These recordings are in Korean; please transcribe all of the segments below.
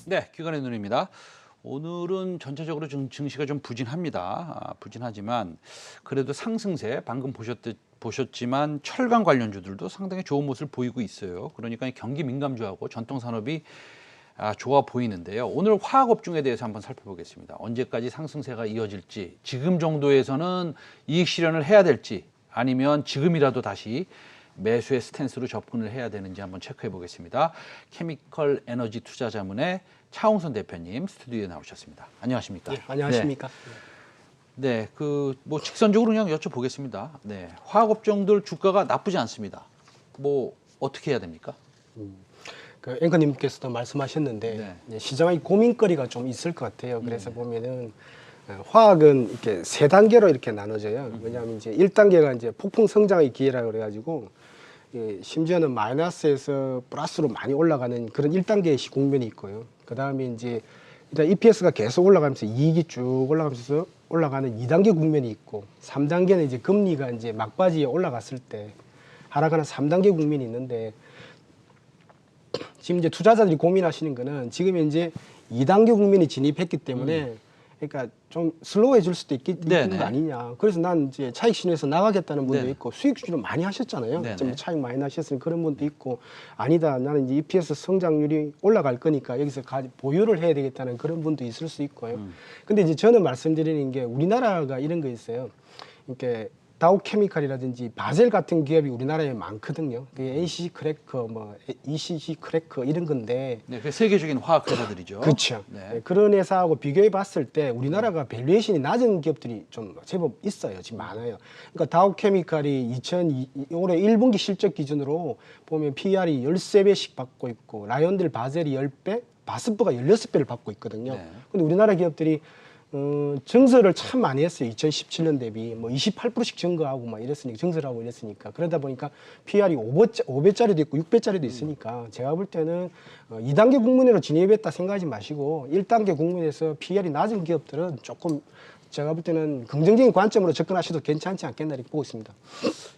네, 기관의 눈입니다. 오늘은 전체적으로 증시가 좀 부진합니다. 부진하지만 그래도 상승세 방금 보셨지만 철강 관련주들도 상당히 좋은 모습을 보이고 있어요. 그러니까 경기 민감주하고 전통 산업이 좋아 보이는데요. 오늘 화학업종에 대해서 한번 살펴보겠습니다. 언제까지 상승세가 이어질지, 지금 정도에서는 이익 실현을 해야 될지, 아니면 지금이라도 다시 매수의 스탠스로 접근을 해야 되는지 한번 체크해 보겠습니다. 케미컬 에너지 투자자문의 차홍선 대표님 스튜디오에 나오셨습니다. 안녕하십니까? 네, 안녕하십니까? 네, 뭐 직선적으로 그냥 여쭤보겠습니다. 네, 화학업종들 주가가 나쁘지 않습니다. 뭐 어떻게 해야 됩니까? 그 앵커님께서도 말씀하셨는데 네. 시장의 고민거리가 좀 있을 것 같아요. 그래서 보면은 화학은 이렇게 세 단계로 이렇게 나눠져요. 왜냐하면 이제 1단계가 이제 폭풍 성장의 기회라고 그래가지고 심지어는 마이너스에서 플러스로 많이 올라가는 그런 1단계의 국면이 있고요. 그 다음에 이제 일단 EPS가 계속 올라가면서 이익이 쭉 올라가면서 올라가는 2단계 국면이 있고, 3단계는 이제 금리가 이제 막바지에 올라갔을 때 하락하는 3단계 국면이 있는데, 지금 이제 투자자들이 고민하시는 거는 지금 이제 2단계 국면이 진입했기 때문에 그러니까 좀 슬로우해질 수도 있는 거 아니냐. 그래서 난 이제 차익 실현해서 나가겠다는 분도 있고, 수익 실현 많이 하셨잖아요. 좀 차익 많이 나셨으니 그런 분도 있고, 아니다, 나는 이제 EPS 성장률이 올라갈 거니까 여기서 보유를 해야 되겠다는 그런 분도 있을 수 있고요. 근데 이제 저는 말씀드리는 게 우리나라가 이런 거 있어요. 이렇게 다우케미칼이라든지 바젤 같은 기업이 우리나라에 많거든요. 그게 NCC 크래커, 뭐 ECC 크래커 이런 건데. 네, 그 세계적인 화학 회사들이죠. 그렇죠. 네. 그런 회사하고 비교해 봤을 때 우리나라가 밸류에이션이 낮은 기업들이 좀 제법 있어요. 지금 많아요. 그러니까 다우케미칼이 올해 1분기 실적 기준으로 보면 PER이 13배씩 받고 있고, 라이온델 바젤이 10배, 바스프가 16배를 받고 있거든요. 근데 우리나라 기업들이 증설을 참 많이 했어요. 2017년 대비 뭐 28%씩 증가하고 막 이랬으니까, 증설하고 이랬으니까. 그러다 보니까 PR이 5배짜리도 있고 6배짜리도 있으니까 제가 볼 때는 2단계 국면으로 진입했다 생각하지 마시고 1단계 국면에서 PR이 낮은 기업들은 조금 제가 볼 때는 긍정적인 관점으로 접근하셔도 괜찮지 않겠나 이렇게 보고 있습니다.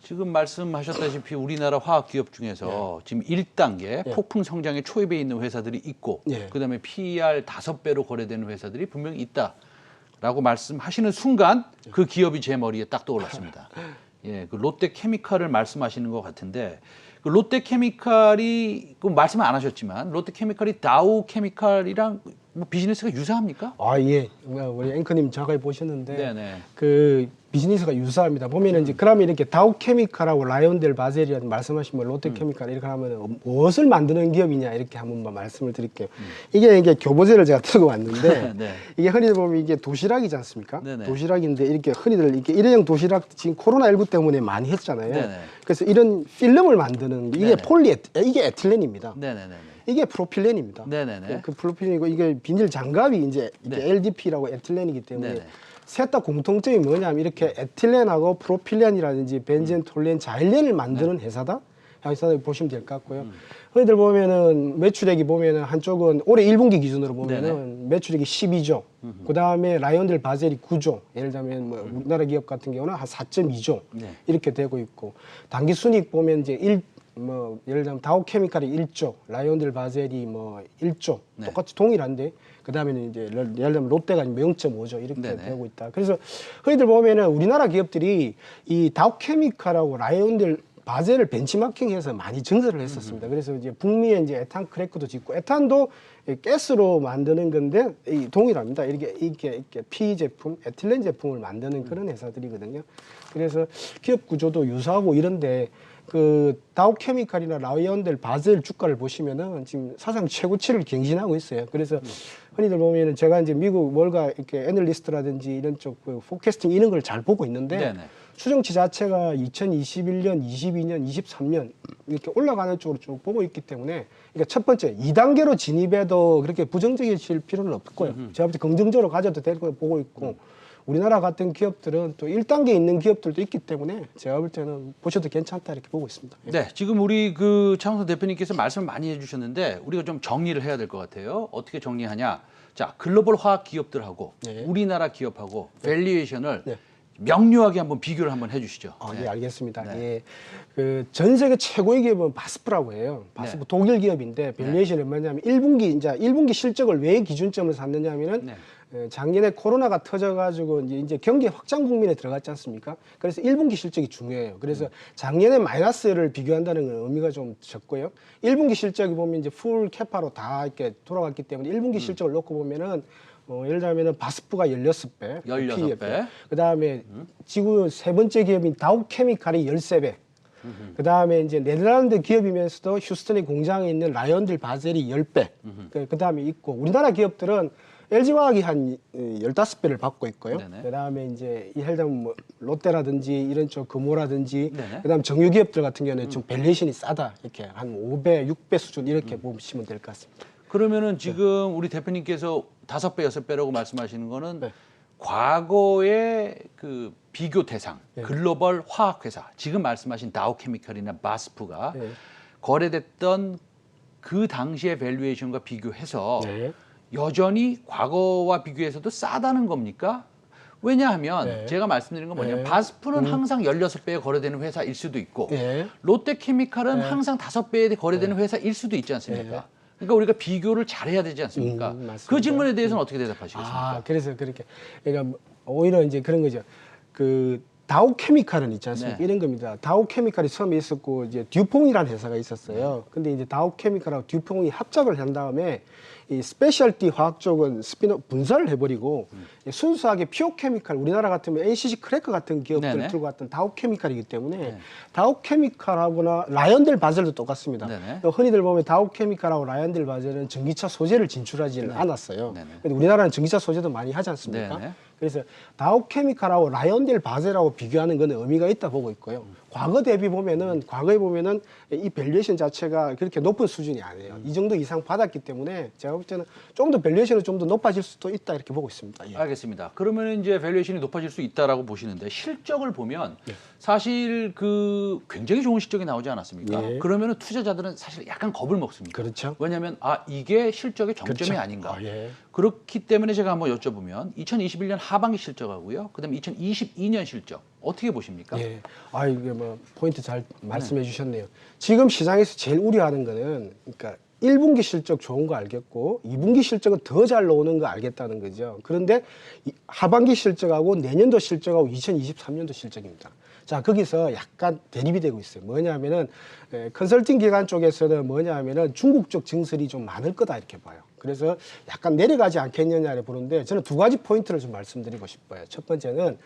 지금 말씀하셨다시피 우리나라 화학 기업 중에서 지금 1단계 폭풍 성장의 초입에 있는 회사들이 있고, 그다음에 PER 5배로 거래되는 회사들이 분명히 있다라고 말씀하시는 순간 그 기업이 제 머리에 딱 떠올랐습니다. 예, 그 롯데케미칼을 말씀하시는 것 같은데, 그 롯데케미칼이 그 말씀 안 하셨지만 롯데케미칼이 다우케미칼이랑 뭐 비즈니스가 유사합니까? 아, 예. 우리 앵커님 정확하게 보셨는데 네네. 그 비즈니스가 유사합니다. 보면은 이제 그러면 이렇게 다우케미칼하고 라이온델 바젤이라는 말씀하신 뭐 롯데케미칼 이렇게 하면 무엇을 만드는 기업이냐 이렇게 한번 말씀을 드릴게요. 이게 교보제를 제가 들고 왔는데 네. 이게 흔히들 보면 이게 도시락이지 않습니까? 네네. 도시락인데 이렇게 흔히들 이렇게 일회용 도시락 지금 코로나19 때문에 많이 했잖아요. 네네. 그래서 이런 필름을 만드는 게 이게 이게 에틸렌입니다. 네네네. 이게 프로필렌입니다. 네네네. 그 프로필렌이고 이게 비닐 장갑이 이제 LDP라고 에틸렌이기 때문에 네네. 셋 다 공통점이 뭐냐면 이렇게 에틸렌하고 프로필렌이라든지 벤젠, 톨렌, 자일렌을 만드는 회사다. 회사를 보시면 될 것 같고요. 흔히들 보면은 매출액이 보면은 한쪽은 올해 1분기 기준으로 보면은 매출액이 12조. 그 다음에 라이온델 바젤이 9조. 예를 들면 뭐 우리나라 기업 같은 경우는 한 4.2조 이렇게 되고 있고, 단기 순이익 보면 이제 예를 들면 다우케미칼이 1조, 라이온델 바젤이 뭐 1조, 똑같이 동일한데, 그 다음에는 이제 예를 들면 롯데가 0.5조 이렇게 되고 있다. 그래서 흔히들 보면은 우리나라 기업들이 이 다우케미칼하고 라이온델 바젤을 벤치마킹해서 많이 증설을 했었습니다. 그래서 이제 북미에 이제 에탄 크래커도 짓고, 에탄도 가스로 만드는 건데 동일합니다. 이렇게 PE 제품, 에틸렌 제품을 만드는 그런 회사들이거든요. 그래서 기업 구조도 유사하고 이런데, 그 다우케미칼이나 라이온델 바젤 주가를 보시면은 지금 사상 최고치를 갱신하고 있어요. 그래서 흔히들 보면은 제가 이제 미국 월가 이렇게 애널리스트라든지 이런 쪽 그 포캐스팅 이런 걸 잘 보고 있는데, 추정치 자체가 2021년, 22년, 23년 이렇게 올라가는 쪽으로 쭉 보고 있기 때문에, 그러니까 첫 번째 2단계로 진입해도 그렇게 부정적이실 필요는 없을 거예요. 제가 볼 때 긍정적으로 가져도 될 거로 보고 있고, 우리나라 같은 기업들은 또 1단계에 있는 기업들도 있기 때문에 제가 볼 때는 보셔도 괜찮다 이렇게 보고 있습니다. 네, 지금 우리 그 차홍선 대표님께서 말씀을 많이 해주셨는데 우리가 좀 정리를 해야 될 것 같아요. 어떻게 정리하냐? 자, 글로벌 화학 기업들하고 우리나라 기업하고 밸류에이션을 명료하게 한번 비교를 한번 해주시죠. 예, 알겠습니다. 네. 예, 그 전 세계 최고의 기업은 바스프라고 해요. 바스프 네. 독일 기업인데 밸류에이션이 얼마냐면 1분기 실적을 왜 기준점을 삼느냐면은 네. 작년에 코로나가 터져가지고 이제 경기 확장 국면에 들어갔지 않습니까? 그래서 1분기 실적이 중요해요. 그래서 작년에 마이너스를 비교한다는 건 의미가 좀 적고요. 1분기 실적이 보면 이제 풀 캐파로 다 이렇게 돌아갔기 때문에 1분기 실적을 놓고 보면은 예를 들면은 바스프가 16배, 16배. 그다음에 지구 세 번째 기업인 다우케미칼이 13배. 그다음에 이제 네덜란드 기업이면서도 휴스턴의 공장에 있는 라이언들 바젤이 10배. 그다음에 있고 우리나라 기업들은 LG화학이 한 15배를 받고 있고요. 네네. 그다음에 이제 예를 들면 뭐 롯데라든지 이런 쪽 금호라든지 네네. 그다음 정유 기업들 같은 경우는 좀 밸류에이션이 싸다. 이렇게 한 5배, 6배 수준 이렇게 보시면 될 것 같습니다. 그러면은 지금 우리 대표님께서 5배, 6배라고 말씀하시는 거는 네. 과거의 그 비교 대상, 네. 글로벌 화학회사, 지금 말씀하신 다우케미칼이나 바스프가 네. 거래됐던 그 당시의 밸류에이션과 비교해서 네. 여전히 과거와 비교해서도 싸다는 겁니까? 왜냐하면 네. 제가 말씀드린 건 뭐냐면 네. 바스프는 항상 16배에 거래되는 회사일 수도 있고 네. 롯데케미칼은 항상 5배에 거래되는 회사일 수도 있지 않습니까? 네. 그러니까 우리가 비교를 잘해야 되지 않습니까? 맞습니다. 그 질문에 대해서는 어떻게 대답하시겠습니까? 아, 그래서 그렇게 그러니까 오히려 이제 그런 거죠. 그 다우케미칼은 있지 않습니까? 네. 이런 겁니다. 다우케미칼이 처음에 있었고 이제 듀퐁이라는 회사가 있었어요. 근데 이제 다우케미칼하고 듀퐁이 합작을 한 다음에 이 스페셜티 화학 쪽은 스피너 분사를 해버리고 순수하게 피오케미칼 우리나라 같으면 NCC 크래커 같은 기업들 네네. 들고 왔던 다우케미칼이기 때문에 다우케미칼하고나 라이언델 바젤도 똑같습니다. 네네. 또 흔히들 보면 다우케미칼하고 라이언델 바젤은 전기차 소재를 진출하지는 않았어요. 네네. 근데 우리나라는 전기차 소재도 많이 하지 않습니까? 네네. 그래서 다우케미칼하고 라이언델 바젤하고 비교하는 건 의미가 있다 보고 있고요. 과거에 보면은 이 밸류에이션 자체가 그렇게 높은 수준이 아니에요. 이 정도 이상 받았기 때문에 제가 볼 때는 좀 더 밸류에이션이 좀 더 높아질 수도 있다 이렇게 보고 있습니다. 예. 알겠습니다. 그러면 이제 밸류에이션이 높아질 수 있다라고 보시는데 실적을 보면 사실 그 굉장히 좋은 실적이 나오지 않았습니까? 예. 그러면은 투자자들은 사실 약간 겁을 먹습니다. 그렇죠. 왜냐하면 이게 실적의 정점이 그렇죠. 아닌가. 예. 그렇기 때문에 제가 한번 여쭤보면 2021년 하반기 실적하고요. 그다음에 2022년 실적 어떻게 보십니까? 예. 이게 뭐 포인트 잘 말씀해 주셨네요. 지금 시장에서 제일 우려하는 거는 그러니까 1분기 실적 좋은 거 알겠고 2분기 실적은 더 잘 나오는 거 알겠다는 거죠. 그런데 하반기 실적하고 내년도 실적하고 2023년도 실적입니다. 자, 거기서 약간 대립이 되고 있어요. 뭐냐면은 컨설팅 기관 쪽에서는 뭐냐면은 중국 쪽 증설이 좀 많을 거다 이렇게 봐요. 그래서 약간 내려가지 않겠느냐를 보는데 저는 두 가지 포인트를 좀 말씀드리고 싶어요. 첫 번째는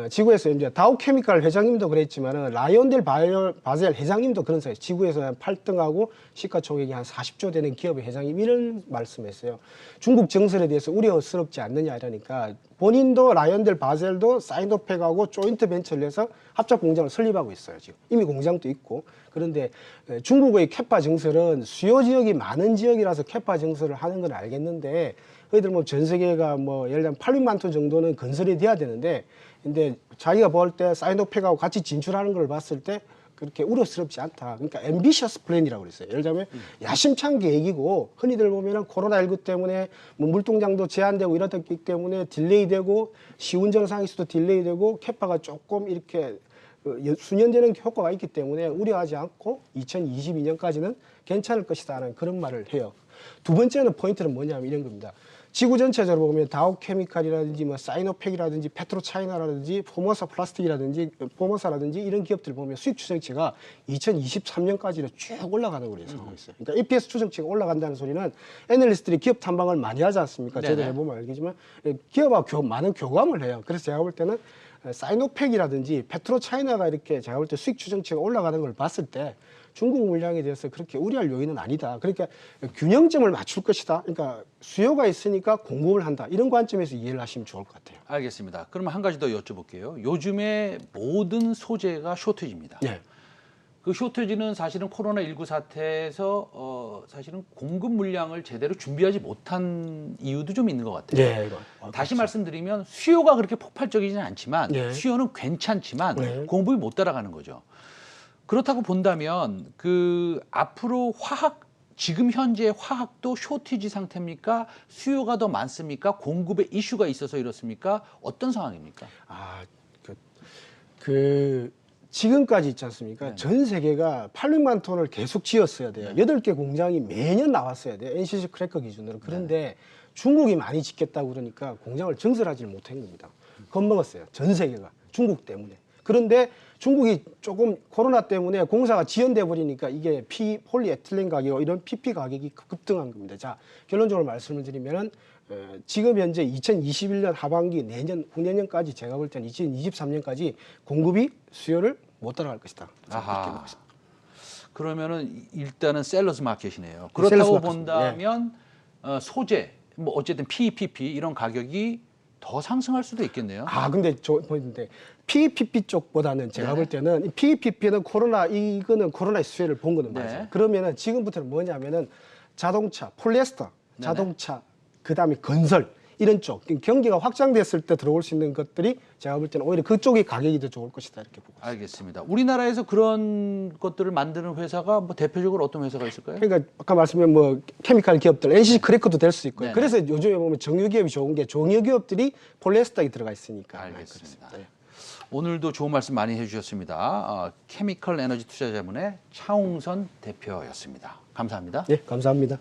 지구에서 이제 다우케미칼 회장님도 그랬지만은 라이온델 바젤 회장님도 그런 사이에요. 지구에서 한 8등하고 시가총액이 한 40조 되는 기업의 회장님 이런 말씀했어요. 중국 증설에 대해서 우려스럽지 않느냐 이러니까 본인도 라이온델 바젤도 사이노팩하고 조인트 벤처를 해서 합작 공장을 설립하고 있어요. 지금 이미 공장도 있고. 그런데 중국의 캐파 증설은 수요 지역이 많은 지역이라서 캐파 증설을 하는 건 알겠는데 너희들 뭐 전 세계가 뭐 예를 들면 800만 톤 정도는 건설이 돼야 되는데 근데 자기가 볼 때 사이노팩하고 같이 진출하는 걸 봤을 때 그렇게 우려스럽지 않다. 그러니까 앰비셔스 플랜이라고 그랬어요. 예를 들면 야심찬 계획이고 흔히들 보면은 코로나19 때문에 뭐 물동량도 제한되고 이렇기 때문에 딜레이되고 시운전 상에서도 딜레이되고 캐파가 조금 이렇게 수년되는 효과가 있기 때문에 우려하지 않고 2022년까지는 괜찮을 것이다라는 그런 말을 해요. 두 번째는 포인트는 뭐냐면 이런 겁니다. 지구 전체적으로 보면 다우케미칼이라든지 뭐 사이노팩이라든지 페트로차이나라든지 포머사 플라스틱이라든지 포머사라든지 이런 기업들 보면 수익 추정치가 2023년까지는 쭉 올라가는 걸로 예상하고 있어요. 그러니까 EPS 추정치가 올라간다는 소리는 애널리스트들이 기업 탐방을 많이 하지 않습니까? 저도 네네. 해보면 알겠지만 기업하고 많은 교감을 해요. 그래서 제가 볼 때는 사이노팩이라든지 페트로차이나가 이렇게 제가 볼 때 수익 추정치가 올라가는 걸 봤을 때 중국 물량에 대해서 그렇게 우려할 요인은 아니다. 그러니까 균형점을 맞출 것이다. 그러니까 수요가 있으니까 공급을 한다. 이런 관점에서 이해를 하시면 좋을 것 같아요. 알겠습니다. 그러면 한 가지 더 여쭤볼게요. 요즘에 모든 소재가 쇼트지입니다. 예. 그 쇼트지는 사실은 코로나19 사태에서 사실은 공급 물량을 제대로 준비하지 못한 이유도 좀 있는 것 같아요. 예, 이거. 다시 말씀드리면 수요가 그렇게 폭발적이지는 않지만 예. 수요는 괜찮지만 예. 공급이 못 따라가는 거죠. 그렇다고 본다면 그 앞으로 지금 현재 화학도 쇼티지 상태입니까? 수요가 더 많습니까? 공급에 이슈가 있어서 이렇습니까? 어떤 상황입니까? 그 지금까지 있지 않습니까? 전 세계가 800만 톤을 계속 지었어야 돼요. 8개 공장이 매년 나왔어야 돼요. NCC 크래커 기준으로. 그런데 중국이 많이 짓겠다고 그러니까 공장을 증설하지 못한 겁니다. 겁먹었어요. 전 세계가. 중국 때문에. 그런데 중국이 조금 코로나 때문에 공사가 지연돼 버리니까 이게 폴리에틸렌 가격, 이런 PP 가격이 급등한 겁니다. 자, 결론적으로 말씀을 드리면은 지금 현재 2021년 하반기 내년 후내년까지 제가 볼 때는 2023년까지 공급이 수요를 못 따라갈 것이다. 아하. 그러면은 일단은 셀러스 마켓이네요. 셀러스 그렇다고 마켓입니다. 본다면 소재, 뭐 어쨌든 PPP 이런 가격이 더 상승할 수도 있겠네요. 아, 근데 저 보이는데 PPP 쪽보다는 제가 볼 때는 PPP는 이거는 코로나의 수혜를 본 거는 맞아요. 네. 그러면은 지금부터는 뭐냐면은 자동차, 폴리에스터, 자동차, 그다음에 건설 이런 쪽 경기가 확장됐을 때 들어올 수 있는 것들이 제가 볼 때는 오히려 그쪽이 가격이 더 좋을 것이다 이렇게 보고 있습니다. 알겠습니다. 우리나라에서 그런 것들을 만드는 회사가 뭐 대표적으로 어떤 회사가 있을까요? 그러니까 아까 말씀드린 뭐 케미칼 기업들, NCC 크래커도 될 수 있고요. 네네. 그래서 요즘에 보면 정유기업이 좋은 게 정유기업들이 폴리에스터에 들어가 있으니까. 알겠습니다. 그렇습니다. 오늘도 좋은 말씀 많이 해주셨습니다. 케미컬 에너지 투자자문의 차홍선 대표였습니다. 감사합니다. 네, 감사합니다.